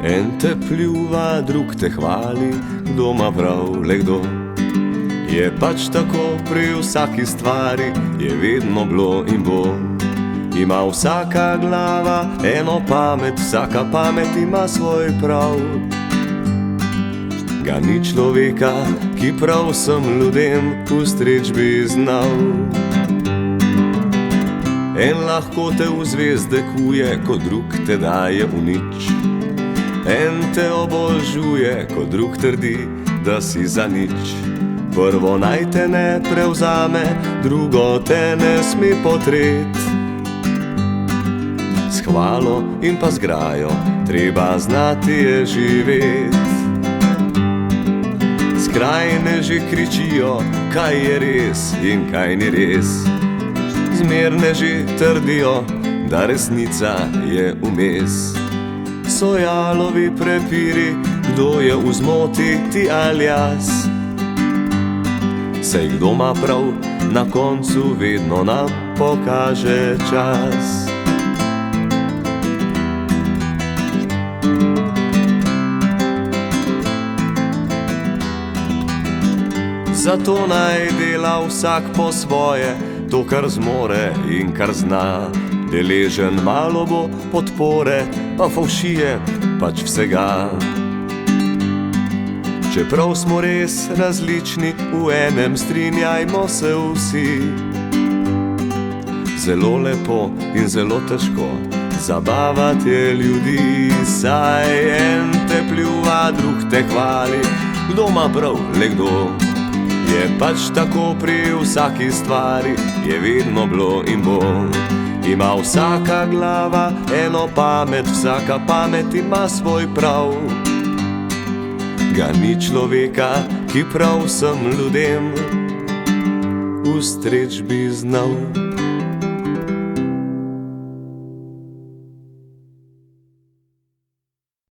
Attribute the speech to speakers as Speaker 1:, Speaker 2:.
Speaker 1: En te pljuva, drug te hvali, kdo ima prav, le kdo. Je pač tako pri vsaki stvari, je vedno bilo in bo. Ima vsaka glava eno pamet, vsaka pamet ima svoj prav. Ga ni človeka, ki prav vsem ljudem ustreč bi znal. En lahko te v zvezde kuje, ko drug te daje v nič. En te obožuje, ko drug trdi, da si za nič. Prvo naj te ne prevzame, drugo te ne sme potret. S hvalo in pa z grajo treba znati je živet. Skrajneži kričijo, kaj je res in kaj ni res. Zmerneži trdijo, da resnica je vmes. So jalovi prepiri, kdo je v zmoti, ti ali jaz. Sej kdo ima prav, na koncu vedno nam pokaže čas. Zato naj dela vsak po svoje, to kar zmore in kar zna. Deležen malo bo podpore, pa fovšije, pač vsega. Čeprav smo res različni, v enem strinjajmo se vsi. Zelo lepo in zelo težko zabavati je ljudi. Saj en te pljuva, drug te hvali, kdo ima prav, le kdo. Je pač tako pri vsaki stvari, je vedno bilo in bo. Ima vsaka glava eno pamet, vsaka pamet ima svoj prav. Ga ni človeka, ki prav vsem ljudem ustreč bi znal.